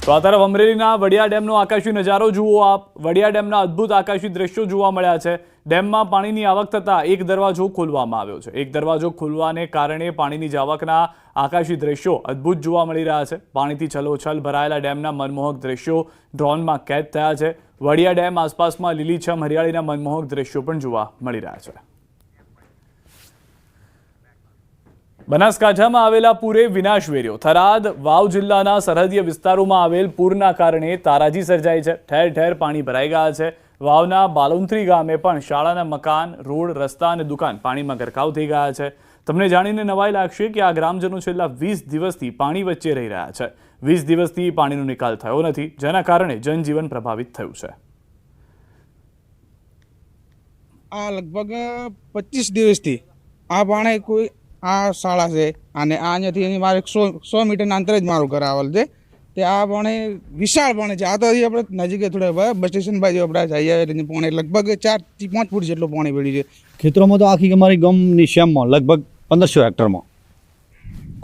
તો આ તરફ અમરેલીના વડિયા ડેમનો આકાશી નજારો જુઓ આપ। વડિયા ડેમના અદ્ભુત આકાશી દ્રશ્યો જોવા મળ્યા છે। ડેમમાં પાણીની આવક થતાં એક દરવાજો ખોલવામાં આવ્યો છે। એક દરવાજો ખોલવાને કારણે પાણીની જાવકના આકાશી દ્રશ્યો અદ્ભુત જોવા મળી રહ્યા છે। પાણીથી છલોછલ ભરાયેલા ડેમના મનમોહક દ્રશ્યો ડ્રોનમાં કેદ થયા છે। વડિયા ડેમ આસપાસમાં લીલીછમ હરિયાળીના મનમોહક દ્રશ્યો પણ જોવા મળી રહ્યા છે। બનાસકાંઠામાં આવેલા પૂરે વિનાશ વેર્યો। થરાદ વાવ જિલ્લાના સરહદીય વિસ્તારોમાં આવેલ પૂરના કારણે તારાજી સર્જાઈ છે। ઠેર ઠેર પાણી ભરાઈ ગયા છે। વાવના બાલુંત્રી ગામે પણ શાળાના મકાન, રોડ, રસ્તા અને દુકાન પાણીમાં ગરકાવ થઈ ગયા છે। તમને જાણીને નવાઈ લાગશે કે આ ગ્રામજનો છેલ્લા 20 દિવસથી પાણી વચ્ચે રહી રહ્યા છે। 20 દિવસથી પાણીનો નિકાલ થયો નથી, જેના કારણે જનજીવન પ્રભાવિત થયું છે। આ લગભગ 25 દિવસથી આ પાણી કોઈ આ શાળા છે અને અહીંયાથી મારે 100 મીટરના અંતરે જ મારું ઘર આવેલ છે। તે આ પાણી વિશાળ પાણી છે। આ તો આપણે નજીકે થોડા બસ સ્ટેશન બાજુ આપણે જઈએ પાણી લગભગ 4 થી 5 ફૂટ જેટલું પાણી પડ્યું છે। ખેતરોમાં તો આખી અમારી ગામની શ્યામમાં લગભગ 1500 હેક્ટરમાં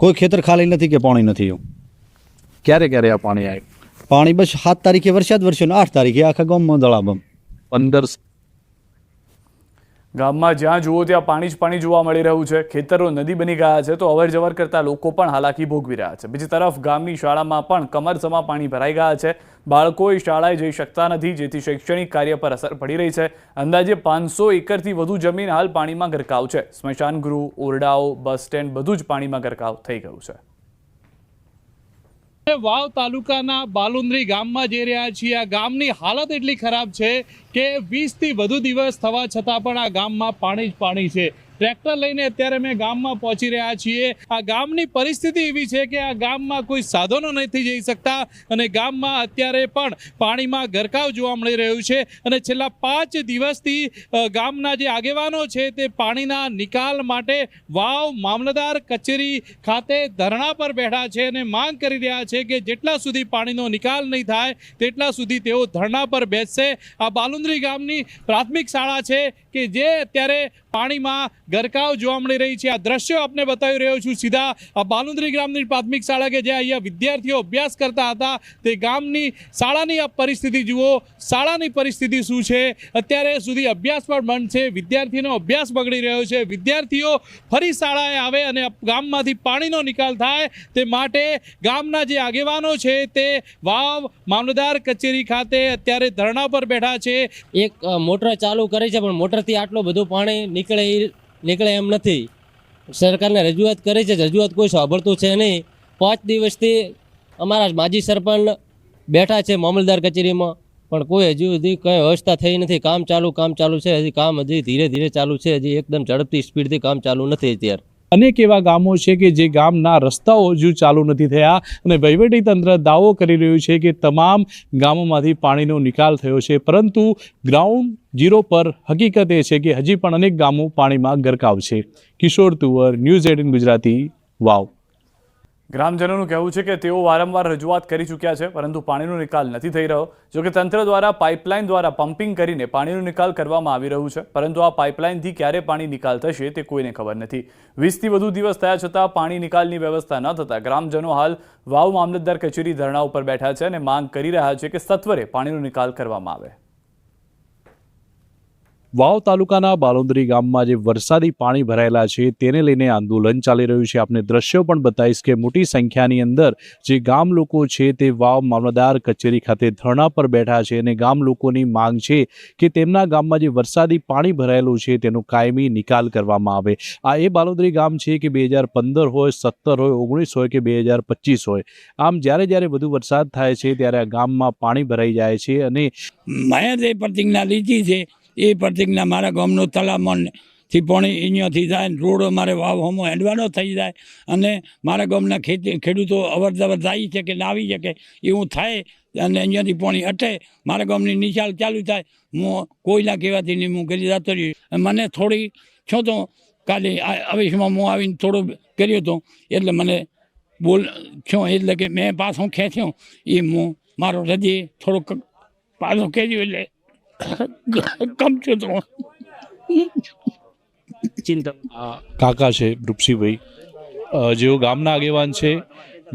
કોઈ ખેતર ખાલી નથી કે પાણી નથી। ક્યારે ક્યારે આ પાણી આવ્યું? પાણી બસ 7 તારીખે વરસાદ વરસ્યો ને 8 તારીખે આખા ગામમાં દળાબમ 15 ગામમાં જ્યાં જુઓ ત્યાં પાણી જ પાણી જોવા મળી રહ્યું છે। ખેતરો નદી બની ગયા છે, તો અવર જવર કરતા લોકો પણ હાલાકી ભોગવી રહ્યા છે। બીજી તરફ ગામની શાળામાં પણ કમરસમા પાણી ભરાઈ ગયા છે। બાળકોએ શાળાએ જઈ શકતા નથી, જેથી શૈક્ષણિક કાર્ય પર અસર પડી રહી છે। અંદાજે 500 એકરથી વધુ જમીન હાલ પાણીમાં ગરકાવ છે। સ્મશાન ગૃહ, ઓરડાઓ, બસ સ્ટેન્ડ બધું જ પાણીમાં ગરકાવ થઈ ગયું છે। વાવ તાલુકાના બાલુંદ્રી ગામમાં જઈ રહ્યા છીએ। આ ગામની હાલત એટલી ખરાબ છે કે 20 થી વધુ દિવસ થવા છતાં પણ આ ગામમાં પાણી જ પાણી છે। ટ્રેક્ટર લઈને અત્યારે અમે ગામમાં પહોંચી રહ્યા છીએ। આ ગામની પરિસ્થિતિ એવી છે કે આ ગામમાં કોઈ સાધનો નથી જઈ શકતા અને ગામમાં અત્યારે પણ પાણીમાં ગરકાવ જોવા મળી રહ્યું છે। અને છેલ્લા 5 દિવસથી ગામના જે આગેવાનો છે તે પાણીના નિકાલ માટે વાવ મામલતદાર કચેરી ખાતે ધરણા પર બેઠા છે અને માંગ કરી રહ્યા છે કે જેટલા સુધી પાણીનો નિકાલ નહીં થાય તેટલા સુધી તેઓ ધરણા પર બેસશે। આ બાલુંદ્રી ગામની પ્રાથમિક શાળા છે કે જે અત્યારે પાણીમાં ગરકાવ જોવા મળી રહી છે। આ દ્રશ્યો આપને બતાવી રહ્યો છું સીધા આ બાલુંદ્રી ગામની પ્રાથમિક શાળા કે જ્યાં અહીંયા વિદ્યાર્થીઓ અભ્યાસ કરતા હતા તે ગામની શાળાની આ પરિસ્થિતિ જુઓ। શાળાની પરિસ્થિતિ શું છે? અત્યારે સુધી અભ્યાસ પણ બંધ છે। વિદ્યાર્થીનો અભ્યાસ બગડી રહ્યો છે। વિદ્યાર્થીઓ ફરી શાળાએ આવે અને ગામમાંથી પાણીનો નિકાલ થાય તે માટે ગામના જે આગેવાનો છે તે વાવ મામલતદાર કચેરી ખાતે અત્યારે ધરણા પર બેઠા છે। એક મોટર ચાલુ કરી છે પણ મોટરથી આટલું બધું પાણી નીકળે એમ નથી। સરકારને રજૂઆત કરી છે, રજૂઆત કોઈ સાંભળતું છે નહીં। 5 દિવસથી અમારા માજી સરપંચ બેઠા છે મામલતદાર કચેરીમાં, પણ કોઈ હજુ સુધી કંઈ વ્યવસ્થા થઈ નથી। કામ ચાલુ છે, હજી કામ હજી ધીરે ધીરે ચાલુ છે, હજી એકદમ ઝડપથી સ્પીડથી કામ ચાલુ નથી અત્યારે। અનેક એવા ગામો છે કે જે ગામના રસ્તાઓ હજુ ચાલુ નથી થયા અને વહીવટીતંત્ર દાવો કરી રહ્યું છે કે તમામ ગામોમાંથી પાણીનો નિકાલ થયો છે, પરંતુ ગ્રાઉન્ડ ઝીરો પર હકીકત એ છે કે હજી પણ અનેક ગામો પાણીમાં ગરકાવ છે। કિશોર તુવર, ન્યૂઝ 18 ગુજરાતી, વાવ। ગ્રામજનોનું કહેવું છે કે તેઓ વારંવાર રજૂઆત કરી ચૂક્યા છે, પરંતુ પાણીનો નિકાલ નથી થઈ રહ્યો। જોકે તંત્ર દ્વારા પાઇપલાઇન દ્વારા પમ્પિંગ કરીને પાણીનો નિકાલ કરવામાં આવી રહ્યું છે, પરંતુ આ પાઇપલાઇનથી ક્યારે પાણી નિકાલ થશે તે કોઈને ખબર નથી। 20 થી વધુ દિવસ થયા છતાં પાણી નિકાલની વ્યવસ્થા ન થતાં ગ્રામજનો હાલ વાવ મામલતદાર કચેરી ધરણા ઉપર બેઠા છે અને માંગ કરી રહ્યા છે કે સત્વરે પાણીનો નિકાલ કરવામાં આવે। વાવ તાલુકાના બાલુંદ્રી ગામમાં જે વરસાદી પાણી ભરાયેલા છે તેને લઈને આંદોલન ચાલી રહ્યું છે। આપને દ્રશ્યો પણ બતાવીશ કે મોટી સંખ્યાની અંદર જે ગામ લોકો છે તે વાવ મામલતદાર કચેરી ખાતે ધરણા પર બેઠા છે અને ગામ લોકોની માંગ છે કે તેમના ગામમાં જે વરસાદી પાણી ભરાયેલું છે તેનો કાયમી નિકાલ કરવામાં આવે। આ એ બાલુંદ્રી ગામ છે કે 2015 હોય, 17 હોય, 19 હોય કે 2025 હોય, આમ જ્યારે વધુ વરસાદ થાય છે ત્યારે આ ગામમાં પાણી ભરાઈ જાય છે। અને મેં જે પ્રતિજ્ઞા લીધી છે એ પ્રતિજ્ઞા મારા ગામનો તલામણથી પાણી અહીંયાથી જાય, રોડ અમારે વાવ હમો હેડવાનો થઈ જાય અને મારા ગામના ખેડૂતો અવર જવર જાય છે કે ના આવી શકે એવું થાય અને અહીંયાથી પાણી હટે, મારા ગામની નિશાળ ચાલુ થાય। હું કોઈના કહેવાથી નહીં, હું કરી જતો રહ્યો। મને થોડી છો તો કાલે આવેશમાં હું આવીને થોડો કર્યો હતો એટલે મને છો એટલે કે મેં પાછો ખેંચ્યો એ હું મારો હૃદય થોડોક પાછો કર્યો એટલે કાકા છે રૂપસીભાઈ, જેઓ ગામના આગેવાન છે,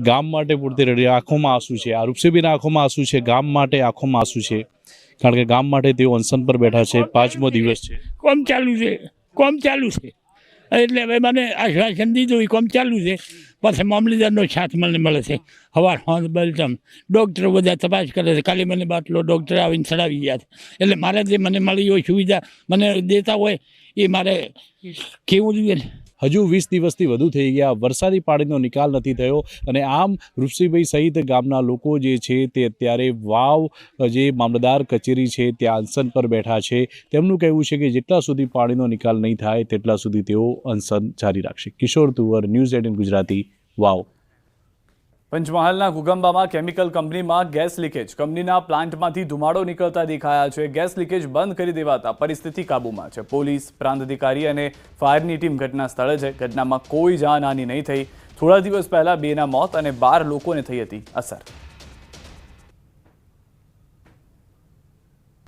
ગામ માટે પૂરતી રડી આંખોમાં આંસુ છે. આ રૂપસીબેનના આંખોમાં આંસુ છે, ગામ માટે આંખોમાં આંસુ છે, કારણ કે ગામ માટે તેઓ અનશન પર બેઠા છે. 5મો દિવસ છે. કોમ ચાલુ છે એટલે હવે મને આશ્વાસન દીધું એ કોમ ચાલુ છે. પછી મામલતદારનો સાથ મને મળે છે. હવાર બલતમ ડૉક્ટરો બધા તપાસ કરે છે. કાલે મને બાટલો ડૉક્ટર આવીને ચડાવી ગયા છે. એટલે મારે જે મને મળી હોય સુવિધા મને દેતા હોય એ મારે કેવું જોઈએ ને. હજુ 20 દિવસથી વધુ થઈ ગયા, વરસાદી પાણીનો નિકાલ નથી થયો અને આમ રૂપસીભાઈ સહિત ગામના લોકો જે છે તે અત્યારે વાવ જે મામલતદાર કચેરી છે ત્યાં અનશન પર બેઠા છે. તેમનું કહેવું છે કે જેટલા સુધી પાણીનો નિકાલ નહીં થાય તેટલા સુધી તેઓ અનશન જારી રાખશે. કિશોર તુવર, ન્યૂઝ 18 ગુજરાતી, વાવ. પંચમહાલના ઘુગંબામાં કેમિકલ કંપનીમાં ગેસ લીકેજ. કંપનીના પ્લાન્ટમાંથી ધુમાડો નીકળતા દેખાયા છે. ગેસ લીકેજ બંધ કરી દેવાતા પરિસ્થિતિ કાબૂમાં છે. પોલીસ, પ્રાંત અધિકારી અને ફાયરની ટીમ ઘટના સ્થળે છે. ઘટનામાં કોઈ જાનહાનિ નહીં થઈ. થોડા દિવસ પહેલા 2ના મોત અને 12 લોકોને થઈ હતી અસર.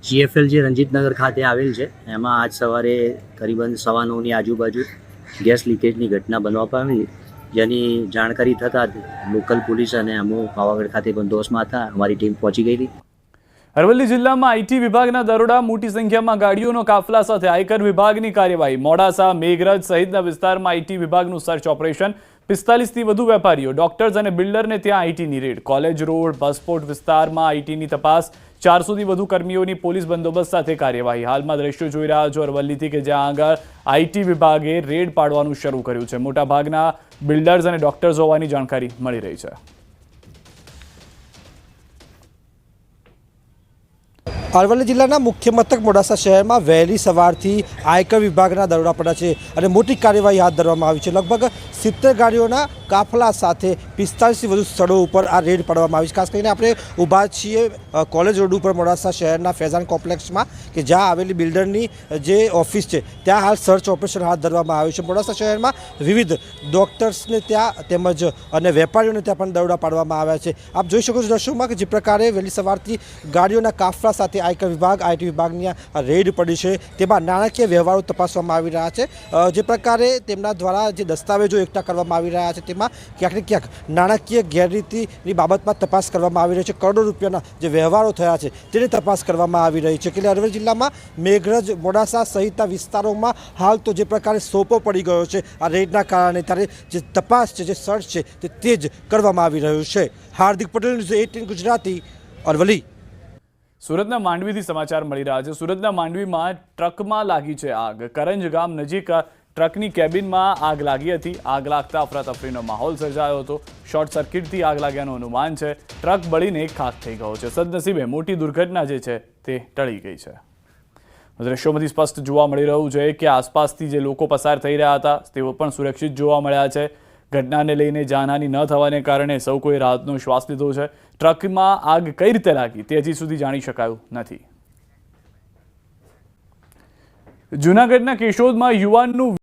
GFL જે રંજીતનગર ખાતે આવેલ છે એમાં આજ સવારે કરીબન 9:15ની આજુબાજુ ગેસ લીકેજની ઘટના બનવા પામી, જેની જાણકારી થતાં લોકલ પોલીસ અને અમો પાવાગઢ ખાતે બંદોબસ્તમાં હતા. અમારી ટીમ પહોંચી ગઈ હતી. અરવલ્લી જિલ્લામાં આઈટી વિભાગના દરોડા. મોટી સંખ્યામાં ગાડીઓનો કાફલા સાથે આયકર વિભાગની કાર્યવાહી. મોડાસા, મેઘરજ સહિતના વિસ્તારમાં આઈટી વિભાગનું સર્ચ ઓપરેશન. 45થી વધુ વેપારીઓ, ડોક્ટર્સ અને બિલ્ડરને ત્યાં આઈટીની રેડ. કોલેજ રોડ, બસપોર્ટ વિસ્તારમાં આઈટીની તપાસ. 400થી વધુ કર્મીઓની પોલીસ બંદોબસ્ત સાથે કાર્યવાહી. હાલમાં દ્રશ્યો જોઈ રહ્યા છો અરવલ્લીથી કે જ્યાં આગળ આઈટી વિભાગે રેડ પાડવાનું શરૂ કર્યું છે. મોટાભાગના બિલ્ડર્સ અને ડોક્ટર્સ હોવાની જાણકારી મળી રહી છે. અરવલ્લી જિલ્લાના મુખ્ય મથક મોડાસા શહેરમાં વહેલી સવારથી આયકર વિભાગના દરોડા પડ્યા છે અને મોટી કાર્યવાહી હાથ ધરવામાં આવી છે. લગભગ 70 ગાડીઓના કાફલા સાથે 45થી વધુ સ્થળો ઉપર આ રેડ પાડવામાં આવી છે. ખાસ કરીને આપણે ઊભા છીએ કોલેજ રોડ ઉપર મોડાસા શહેરના ફેઝાન કોમ્પ્લેક્સમાં કે જ્યાં આવેલી બિલ્ડરની જે ઓફિસ છે ત્યાં હાલ સર્ચ ઓપરેશન હાથ ધરવામાં આવ્યું છે. મોડાસા શહેરમાં વિવિધ ડોક્ટર્સને ત્યાં તેમજ અને વેપારીઓને ત્યાં પણ દરોડા પાડવામાં આવ્યા છે. આપ જોઈ શકો છો દ્રશ્યોમાં કે જે પ્રકારે વહેલી સવારથી ગાડીઓના કાફલા સાથે આયકર વિભાગ, આઈટી વિભાગની રેડ પડી છે. તેમાં નાણાકીય વ્યવહારો તપાસવામાં આવી રહ્યા છે. જે પ્રકારે તેમના દ્વારા જે દસ્તાવેજો એકઠા કરવામાં આવી રહ્યા છે તેમાં ક્યાંક ને ક્યાંક નાણાકીય ગેરરીતિની બાબતમાં તપાસ કરવામાં આવી રહી છે. કરોડો રૂપિયાના જે વ્યવહારો થયા છે તેની તપાસ કરવામાં આવી રહી છે. એટલે અરવલ્લી જિલ્લામાં મેઘરજ, મોડાસા સહિતના વિસ્તારોમાં હાલ તો જે પ્રકારે સોપો પડી ગયો છે આ રેડના કારણે, ત્યારે જે તપાસ છે, જે સર્ચ છે તે તેજ કરવામાં આવી રહ્યું છે. હાર્દિક પટેલ, ન્યૂઝ 18 ગુજરાતી, અરવલ્લી. સુરતના માંડવીથી સમાચાર મળી રહ્યા છે. સુરતના માંડવીમાં ટ્રકમાં લાગી છે આગ. કરંજ ગામ નજીક ટ્રકની કેબિનમાં આગ લાગી હતી. આગ લાગતા અફરાતફરીનો માહોલ સર્જાયો હતો. શોર્ટ સર્કિટથી આગ લાગ્યાનું અનુમાન છે. ટ્રક બળીને ખાખ થઈ ગયો છે. સદનસીબે મોટી દુર્ઘટના જે છે તે ટળી ગઈ છે. દ્રશ્યોમાંથી સ્પષ્ટ જોવા મળી રહ્યું છે કે આસપાસથી જે લોકો પસાર થઈ રહ્યા હતા તેઓ પણ સુરક્ષિત જોવા મળ્યા છે. ઘટનાને લઈને જાનહાનિ ન થવાને કારણે સૌ કોઈ રાહતનો શ્વાસ લીધો છે. ટ્રકમાં આગ કઈ રીતે લાગી તે હજી સુધી જાણી શકાયું નથી. જૂનાગઢના કેશોદમાં યુવાનનું